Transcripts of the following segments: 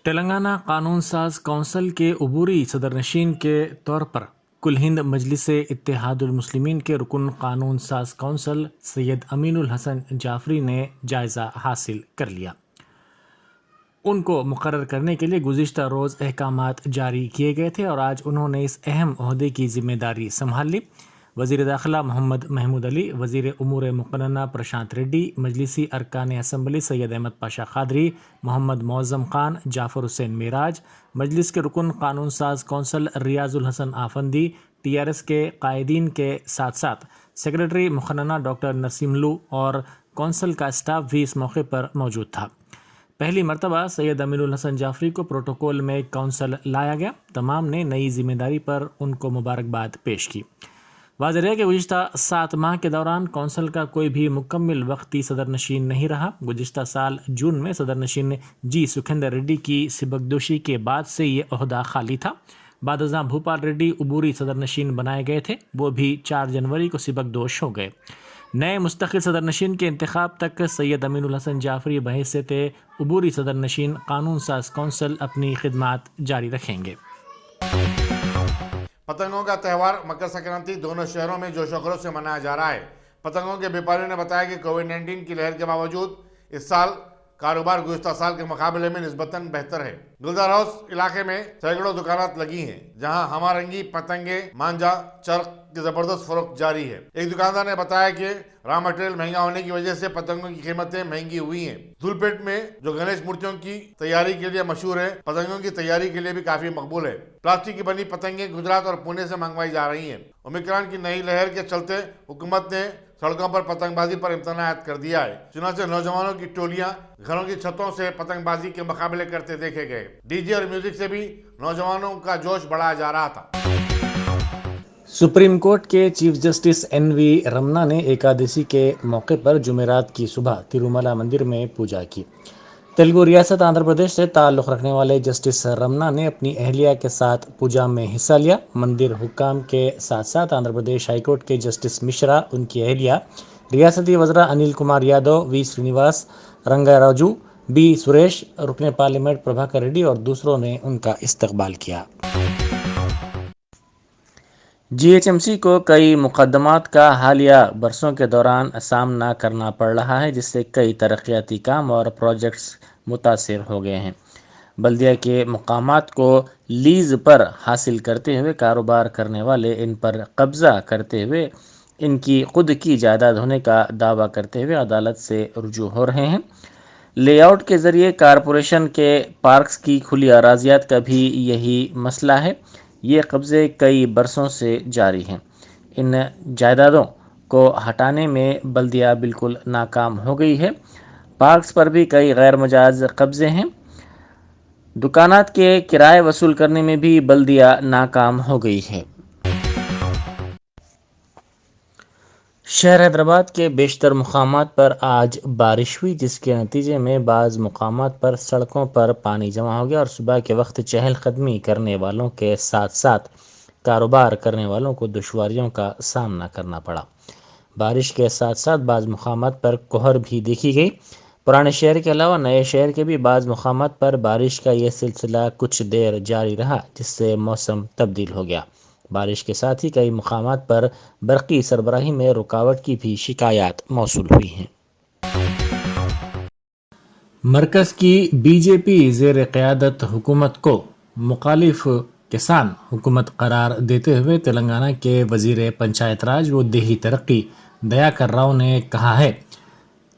تلنگانہ قانون ساز کونسل کے عبوری صدر نشین کے طور پر کل ہند مجلس اتحاد المسلمین کے رکن قانون ساز کونسل سید امین الحسن جعفری نے جائزہ حاصل کر لیا۔ ان کو مقرر کرنے کے لیے گزشتہ روز احکامات جاری کیے گئے تھے اور آج انہوں نے اس اہم عہدے کی ذمہ داری سنبھال لی۔ وزیر داخلہ محمد محمود علی، وزیر امور مقننہ پرشانت ریڈی، مجلسی ارکان اسمبلی سید احمد پاشا قادری، محمد معظم خان، جعفر حسین معراج، مجلس کے رکن قانون ساز کونسل ریاض الحسن آفندی، TRS کے قائدین کے ساتھ ساتھ سیکرٹری مقننہ ڈاکٹر نسیم لو اور کونسل کا اسٹاف بھی اس موقع پر موجود تھا۔ پہلی مرتبہ سید امین الحسن جعفری کو پروٹوکول میں کونسل لایا گیا۔ تمام نے نئی ذمہ داری پر ان کو مبارکباد پیش کی۔ واضح ہے کہ گزشتہ 7 ماہ کے دوران کونسل کا کوئی بھی مکمل وقتی صدر نشین نہیں رہا۔ گزشتہ سال جون میں صدر نشین جی سکھیندر ریڈی کی سبکدوشی کے بعد سے یہ عہدہ خالی تھا۔ بعد ازاں بھوپال ریڈی عبوری صدر نشین بنائے گئے تھے، وہ بھی 4 جنوری کو سبکدوش ہو گئے۔ نئے مستقل صدر نشین کے انتخاب تک سید امین الحسن جعفری بحیثیت عبوری صدر نشین قانون ساز کونسل اپنی خدمات جاری رکھیں گے۔ پتنگوں کا تہوار مکر سنکرانتی دونوں شہروں میں جوش و خروش سے منایا جا رہا ہے۔ پتنگوں کے بیپاریوں نے بتایا کہ کووڈ-19 کی لہر کے باوجود اس سال کاروبار گزشتہ سال کے مقابلے میں نسبتاً بہتر ہے۔ گلزار ہاؤس علاقے میں سینکڑوں دکانات لگی ہیں جہاں ہمہ رنگی پتنگیں، مانجا، چرخ کی زبردست فروخت جاری ہے۔ ایک دکاندار نے بتایا کہ را مٹیریل مہنگا ہونے کی وجہ سے پتنگوں کی قیمتیں مہنگی ہوئی ہیں۔ دھولپیٹ میں جو گنیش مورتیوں کی تیاری کے لیے مشہور ہے، پتنگوں کی تیاری کے لیے بھی کافی مقبول ہے۔ پلاسٹک کی بنی پتنگیں گجرات اور پونے سے منگوائی جا رہی ہیں۔ اومیکران کی نئی لہر کے چلتے حکومت نے سڑکوں پر پتنگ بازی پر امتناع عائد کر دیا ہے، چنانچہ نوجوانوں کی ٹولیاں گھروں کی چھتوں سے پتنگ بازی کے مقابلے کرتے دیکھے گئے۔ ڈی جے اور میوزک سے بھی نوجوانوں کا جوش بڑھایا جا رہا تھا۔ سپریم کورٹ کے چیف جسٹس NV رمنا نے ایکادشی کے موقع پر جمعرات کی صبح تروملا مندر میں پوجا کی۔ تیلگو ریاست آندھرا پردیش سے تعلق رکھنے والے جسٹس رمنا نے اپنی اہلیہ کے ساتھ پوجا میں حصہ لیا۔ مندر حکام کے ساتھ ساتھ آندھرا پردیش ہائی کورٹ کے جسٹس مشرا، ان کی اہلیہ، ریاستی وزراء انل کمار یادو، وی سرینیواس، رنگا راجو، بی سریش، رکن پارلیمنٹ پربھاکر ریڈی اور دوسروں نے ان کا استقبال کیا۔ GHMC کو کئی مقدمات کا حالیہ برسوں کے دوران سامنا کرنا پڑ رہا ہے، جس سے کئی ترقیاتی کام اور پروجیکٹس متاثر ہو گئے ہیں۔ بلدیہ کے مقامات کو لیز پر حاصل کرتے ہوئے کاروبار کرنے والے ان پر قبضہ کرتے ہوئے ان کی خود کی جائیداد ہونے کا دعویٰ کرتے ہوئے عدالت سے رجوع ہو رہے ہیں۔ لے آؤٹ کے ذریعے کارپوریشن کے پارکس کی کھلی اراضیات کا بھی یہی مسئلہ ہے۔ یہ قبضے کئی برسوں سے جاری ہیں۔ ان جائیدادوں کو ہٹانے میں بلدیہ بالکل ناکام ہو گئی ہے۔ پارکس پر بھی کئی غیر مجاز قبضے ہیں۔ دکانات کے کرائے وصول کرنے میں بھی بلدیہ ناکام ہو گئی ہے۔ شہر حیدرآباد کے بیشتر مقامات پر آج بارش ہوئی، جس کے نتیجے میں بعض مقامات پر سڑکوں پر پانی جمع ہو گیا اور صبح کے وقت چہل قدمی کرنے والوں کے ساتھ ساتھ کاروبار کرنے والوں کو دشواریوں کا سامنا کرنا پڑا۔ بارش کے ساتھ ساتھ بعض مقامات پر کہر بھی دیکھی گئی۔ پرانے شہر کے علاوہ نئے شہر کے بھی بعض مقامات پر بارش کا یہ سلسلہ کچھ دیر جاری رہا، جس سے موسم تبدیل ہو گیا۔ بارش کے ساتھ ہی کئی مقامات پر برقی سربراہی میں رکاوٹ کی بھی شکایات موصول ہوئی ہیں۔ مرکز کی BJP زیر قیادت حکومت کو مخالف کسان حکومت قرار دیتے ہوئے تلنگانہ کے وزیر پنچایت راج و دیہی ترقی دیاکر راؤ نے کہا ہے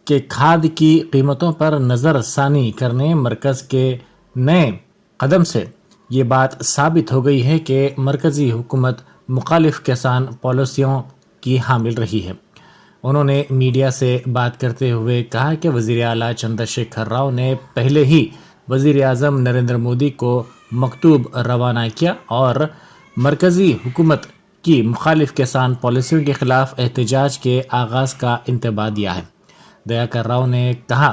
کہ کھاد کی قیمتوں پر نظر ثانی کرنے مرکز کے نئے قدم سے یہ بات ثابت ہو گئی ہے کہ مرکزی حکومت مخالف کسان پالیسیوں کی حامل رہی ہے۔ انہوں نے میڈیا سے بات کرتے ہوئے کہا کہ وزیر اعلیٰ چندر شیکھر راؤ نے پہلے ہی وزیر اعظم نریندر مودی کو مکتوب روانہ کیا اور مرکزی حکومت کی مخالف کسان پالیسیوں کے خلاف احتجاج کے آغاز کا انتباہ دیا ہے۔ دیاکر راؤ نے کہا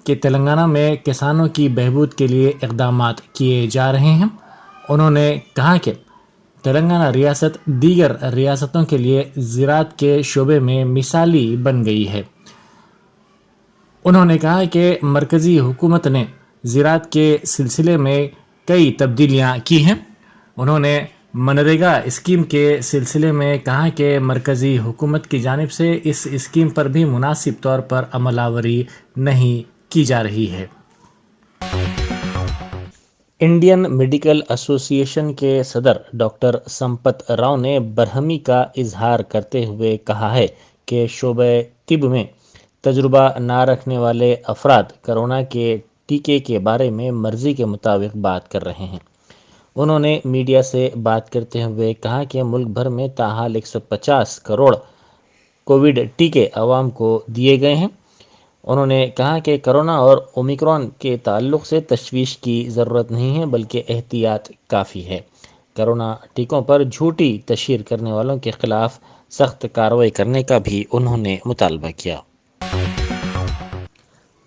کہ تلنگانہ میں کسانوں کی بہبود کے لیے اقدامات کیے جا رہے ہیں۔ انہوں نے کہا کہ تلنگانہ ریاست دیگر ریاستوں کے لیے زراعت کے شعبے میں مثالی بن گئی ہے۔ انہوں نے کہا کہ مرکزی حکومت نے زراعت کے سلسلے میں کئی تبدیلیاں کی ہیں۔ انہوں نے منریگا اسکیم کے سلسلے میں کہا کہ مرکزی حکومت کی جانب سے اس اسکیم پر بھی مناسب طور پر عمل آوری نہیں کی جا رہی ہے۔ انڈین میڈیکل ایسوسی ایشن کے صدر ڈاکٹر سمپت راؤ نے برہمی کا اظہار کرتے ہوئے کہا ہے کہ شعبہ طب میں تجربہ نہ رکھنے والے افراد کرونا کے ٹیکے کے بارے میں مرضی کے مطابق بات کر رہے ہیں۔ انہوں نے میڈیا سے بات کرتے ہوئے کہا کہ ملک بھر میں تاحال 150 کروڑ کووڈ ٹیکے عوام کو دیے گئے ہیں۔ انہوں نے کہا کہ کرونا اور اومیکرون کے تعلق سے تشویش کی ضرورت نہیں ہے، بلکہ احتیاط کافی ہے۔ کرونا ٹیکوں پر جھوٹی تشہیر کرنے والوں کے خلاف سخت کارروائی کرنے کا بھی انہوں نے مطالبہ کیا۔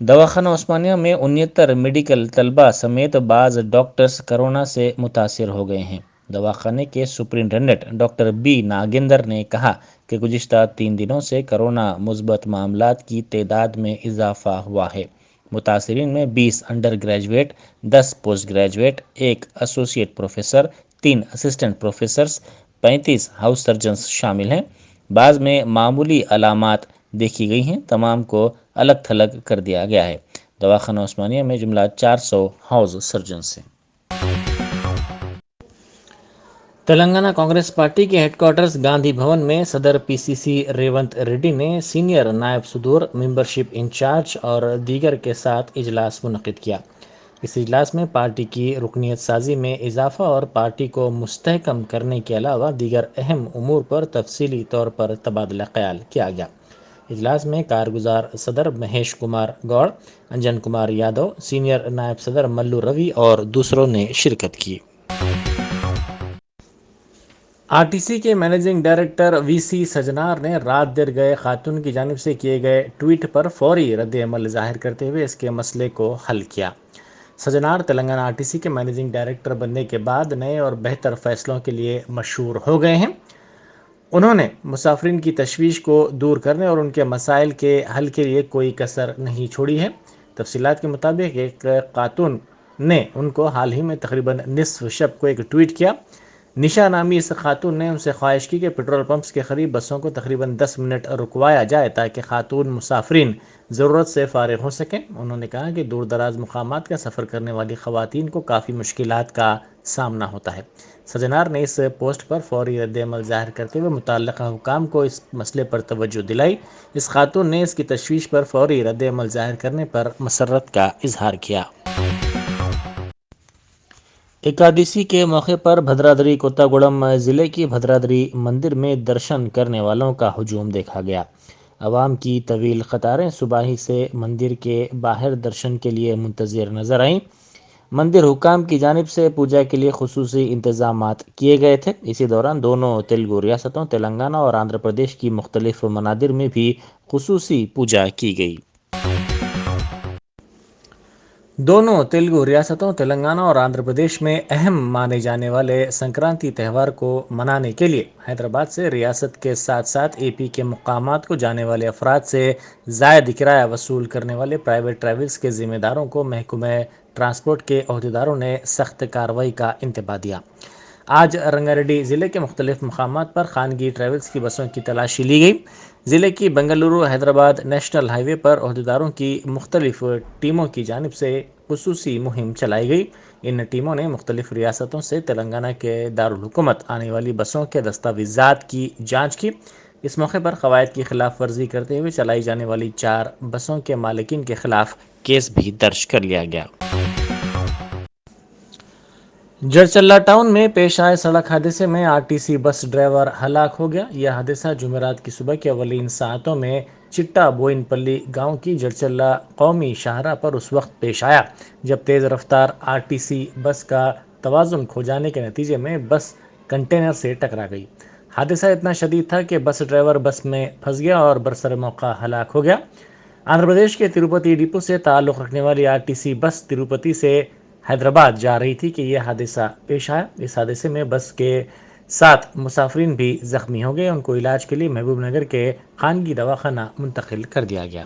دواخانہ عثمانیہ میں 69 میڈیکل طلباء سمیت بعض ڈاکٹرز کرونا سے متاثر ہو گئے ہیں۔ دواخانے کے سپرنٹینڈنٹ ڈاکٹر بی ناگیندر نے کہا کہ گزشتہ 3 دنوں سے کرونا مثبت معاملات کی تعداد میں اضافہ ہوا ہے۔ متاثرین میں 20 under graduate, 10 post graduate, 1 associate professor, 3 assistant professors, 35 house surgeons شامل ہیں۔ بعض میں معمولی علامات دیکھی گئی ہیں، تمام کو الگ تھلگ کر دیا گیا ہے۔ دواخانہ عثمانیہ میں جملہ 400 ہاؤس سرجنز ہیں۔ تلنگانہ کانگریس پارٹی کے ہیڈ کوارٹرز گاندھی بھون میں صدر پی سی سی ریونت ریڈی نے سینئر نائب صدور، ممبرشپ انچارج اور دیگر کے ساتھ اجلاس منعقد کیا۔ اس اجلاس میں پارٹی کی رکنیت سازی میں اضافہ اور پارٹی کو مستحکم کرنے کے علاوہ دیگر اہم امور پر تفصیلی طور پر تبادلہ خیال کیا گیا۔ اجلاس میں کارگزار صدر مہیش کمار گوڑ، انجن کمار یادو، سینئر نائب صدر ملو روی اور دوسروں نے شرکت کی۔ آر ٹی سی کے مینیجنگ ڈائریکٹر وی سی سجنار نے رات دیر گئے خاتون کی جانب سے کیے گئے ٹویٹ پر فوری رد عمل ظاہر کرتے ہوئے اس کے مسئلے کو حل کیا۔ سجنار تلنگانہ آر ٹی سی کے مینیجنگ ڈائریکٹر بننے کے بعد نئے اور بہتر فیصلوں کے لیے مشہور ہو گئے ہیں۔ انہوں نے مسافرین کی تشویش کو دور کرنے اور ان کے مسائل کے حل کے لیے کوئی کسر نہیں چھوڑی ہے۔ تفصیلات کے مطابق ایک خاتون نے ان کو حال ہی میں تقریباً نصف شب کو ایک ٹویٹ کیا۔ نشا نامی اس خاتون نے ان سے خواہش کی کہ پیٹرول پمپس کے قریب بسوں کو تقریباً 10 منٹ رکوایا جائے تاکہ خاتون مسافرین ضرورت سے فارغ ہو سکیں۔ انہوں نے کہا کہ دور دراز مقامات کا سفر کرنے والی خواتین کو کافی مشکلات کا سامنا ہوتا ہے۔ سجنار نے اس پوسٹ پر فوری رد عمل ظاہر کرتے ہوئے متعلقہ حکام کو اس مسئلے پر توجہ دلائی۔ اس خاتون نے اس کی تشویش پر فوری رد عمل ظاہر کرنے پر مسرت کا اظہار کیا۔ ایکادشی کے موقع پر بھدرادری کوتاگوڑم ضلع کی بھدرادری مندر میں درشن کرنے والوں کا ہجوم دیکھا گیا۔ عوام کی طویل قطاریں صبح ہی سے مندر کے باہر درشن کے لیے منتظر نظر آئیں۔ مندر حکام کی جانب سے پوجا کے لیے خصوصی انتظامات کیے گئے تھے۔ اسی دوران دونوں تیلگو ریاستوں تلنگانہ اور آندھرا پردیش کی مختلف منادر میں بھی خصوصی پوجا کی گئی۔ دونوں تیلگو ریاستوں تلنگانہ اور آندھرا پردیش میں اہم مانے جانے والے سنکرانتی تہوار کو منانے کے لیے حیدرآباد سے ریاست کے ساتھ ساتھ اے پی کے مقامات کو جانے والے افراد سے زائد کرایہ وصول کرنے والے پرائیویٹ ٹریولز کے ذمہ داروں کو محکمہ ٹرانسپورٹ کے عہدیداروں نے سخت کارروائی کا انتباہ دیا۔ آج رنگا ریڈی ضلع کے مختلف مقامات پر خانگی ٹریولز کی بسوں کی تلاشی لی گئی۔ ضلع کی بنگلورو حیدرآباد نیشنل ہائی وے پر عہدیداروں کی مختلف ٹیموں کی جانب سے خصوصی مہم چلائی گئی۔ ان ٹیموں نے مختلف ریاستوں سے تلنگانہ کے دارالحکومت آنے والی بسوں کے دستاویزات کی جانچ کی۔ اس موقع پر قواعد کی خلاف ورزی کرتے ہوئے چلائی جانے والی 4 بسوں کے مالکین کے خلاف کیس بھی درج کر لیا گیا۔ جڑچلہ ٹاؤن میں پیش آئے سڑک حادثے میں are T C bus driver ہلاک ہو گیا۔ یہ حادثہ جمعرات کی صبح کے اولین ساعتوں میں چٹا بوئن پلی گاؤں کی جڑچلہ قومی شاہراہ پر اس وقت پیش آیا جب تیز رفتار آر ٹی سی بس کا توازن کھو جانے کے نتیجے میں بس کنٹینر سے ٹکرا گئی۔ حادثہ اتنا شدید تھا کہ بس ڈرائیور بس میں پھنس گیا اور برسر موقع ہلاک ہو گیا۔ آندھرا پردیش کے تروپتی ڈپو سے تعلق رکھنے والی آر ٹی سی بس تروپتی سے حیدرآباد جا رہی تھی کہ یہ حادثہ پیش آیا۔ اس حادثے میں بس کے 7 مسافرین بھی زخمی ہو گئے۔ ان کو علاج کے لیے محبوب نگر کے خانگی دواخانہ منتقل کر دیا گیا۔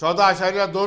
14.2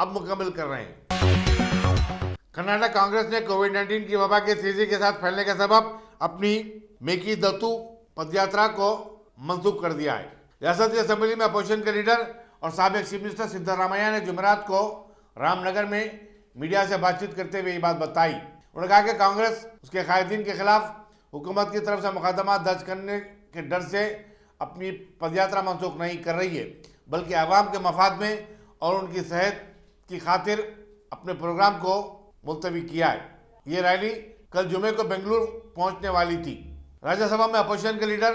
اب مکمل کر رہے ہیں۔ کرناٹک کانگریس نے کووڈ-19 کی وبا کے تیزی کے ساتھ پھیلنے کے سبب اپنی میکی دتو پد یاترا کو منسوخ کر دیا ہے۔ ریاستی اسمبلی میں اپوزیشن کے لیڈر اور سابق چیف منسٹر سدھارامیا نے جمعرات کو رام نگر میں میڈیا سے بات چیت کرتے ہوئے یہ بات بتائی۔ انہوں نے کہا کہ کانگریس اس کے قائدین کے خلاف حکومت کی طرف سے مقدمات درج کرنے کے ڈر سے اپنی پد یاترا منسوخ نہیں کر رہی ہے، بلکہ عوام کے مفاد میں اور ان کی صحت کی خاطر اپنے پروگرام کو ملتوی کیا ہے۔ یہ ریلی کل جمعے کو بنگلور پہنچنے والی تھی۔ راجیہ سبھا میں اپوزیشن کے لیڈر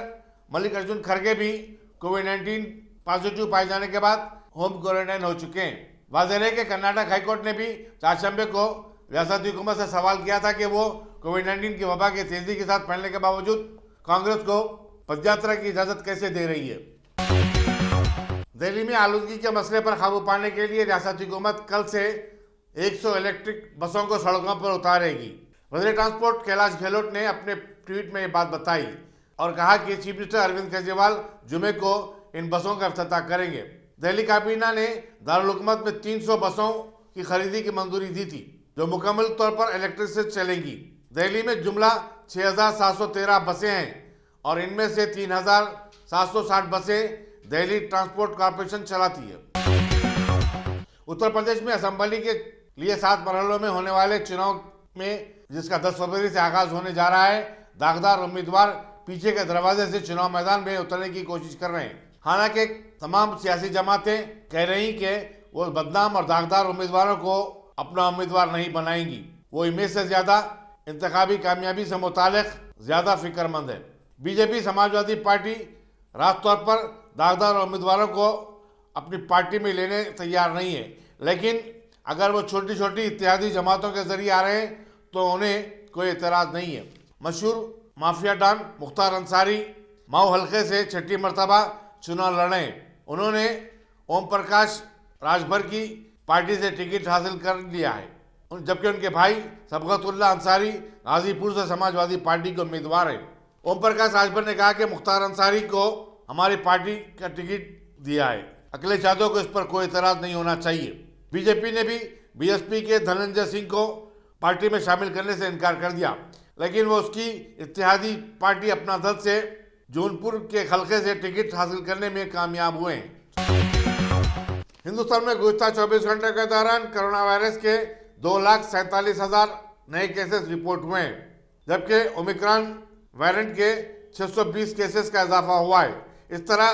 ملک ارجن کھڑگے بھی کووڈ-19 پازیٹیو پائے جانے کے بعد ہوم کوارنٹائن ہو چکے ہیں۔ واضح ہے کہ کرناٹک ہائی کورٹ نے بھی چہارشنبے کو ریاستی حکومت سے سوال کیا تھا کہ وہ کووڈ-19 کی وبا کے تیزی کے ساتھ پھیلنے کے باوجود کانگریس کو پد یاترا کی اجازت کیسے دے رہی ہے۔ دہلی میں آلودگی کے مسئلے پر قابو پانے کے لیے ریاستی حکومت کل سے 100 الیکٹرک بسوں کو سڑکوں پر اتارے گی۔ وزیر ٹرانسپورٹ کیلاش گہلوٹ نے اپنے ٹویٹ میں یہ بات بتائی اور کہا کہ چیف منسٹر اروند کیجریوال جمعے کو ان بسوں کا افتتاح کریں گے۔ دہلی کابینہ نے دارالحکومت میں 300 بسوں کی خریدی کی منظوری دی تھی جو مکمل طور پر الیکٹرک سے چلیں گی۔ دہلی میں جملہ 6713 بسیں ہیں اور ان میں سے 3760 بسیں دہلی ٹرانسپورٹ کارپوریشن چلاتی ہے۔ اتر پردیش میں اسمبلی کے لیے 7 مرحلوں میں ہونے والے چناؤ میں، جس کا 10 فروری سے آغاز ہونے جا رہا ہے، داغدار امیدوار پیچھے کے دروازے سے چناؤ میدان میں اترنے کی کوشش کر رہے ہیں۔ حالانکہ تمام سیاسی جماعتیں کہہ رہی کہ وہ بدنام اور داغدار امیدواروں کو اپنا امیدوار نہیں بنائیں گی۔ وہ امیج سے زیادہ انتخابی کامیابی سے متعلق زیادہ فکر مند ہے۔ بی جے پی سماجوادی پارٹی راست طور پر داغدار امیدواروں کو اپنی پارٹی میں لینے تیار نہیں ہے، لیکن اگر وہ چھوٹی چھوٹی اتحادی جماعتوں کے ذریعے آ رہے ہیں تو انہیں کوئی اعتراض نہیں ہے۔ مشہور مافیا ڈان مختار انصاری مئو حلقے سے 6ٹھی مرتبہ چناؤ لڑے ہیں۔ انہوں نے اوم پرکاش راجبھر کی پارٹی سے ٹکٹ حاصل کر لیا ہے، جبکہ ان کے بھائی صبغت اللہ انصاری غازی پور سے سماجوادی پارٹی کے امیدوار ہیں۔ اوم پرکاش راجبھر نے کہا کہ مختار انصاری کو ہماری پارٹی کا ٹکٹ دیا ہے، اکھلیش یادو کو اس پر کوئی اعتراض نہیں ہونا چاہیے۔ بی جے پی نے بھی بی ایس پی کے دھننجے سنگھ کو پارٹی میں شامل کرنے سے انکار کر دیا، لیکن وہ اس کی اتحادی پارٹی اپنا دل سے جونپور کے حلقے سے ٹکٹ حاصل کرنے میں کامیاب ہوئے ہیں۔ ہندوستان میں گزشتہ 24 گھنٹے کے دوران کرونا وائرس کے 2,47,000 نئے کیسز رپورٹ ہوئے ہیں، جبکہ اومیکرون ویرینٹ کے 620 کیسز کا اضافہ ہوا ہے۔ اس طرح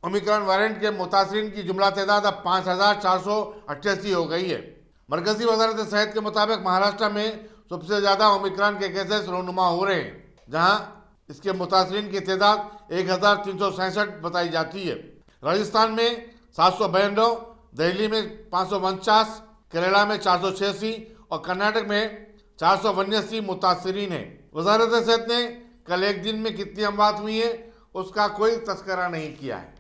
اومیکرون ویرینٹ کے متاثرین کی جملہ تعداد اب 5,488 ہو گئی ہے۔ مرکزی وزارت صحت کے مطابق مہاراشٹر میں سب سے زیادہ اومیکرون کے کیسز رونما ہو رہے ہیں، جہاں اس کے متاثرین کی تعداد 1,366 بتائی جاتی ہے۔ راجستھان میں 792، دہلی میں 549، کیرالہ میں 486 اور کرناٹک میں 479 متاثرین ہیں۔ وزارت صحت نے کل ایک دن میں کتنی اموات ہوئی ہیں اس کا کوئی تذکرہ نہیں کیا ہے۔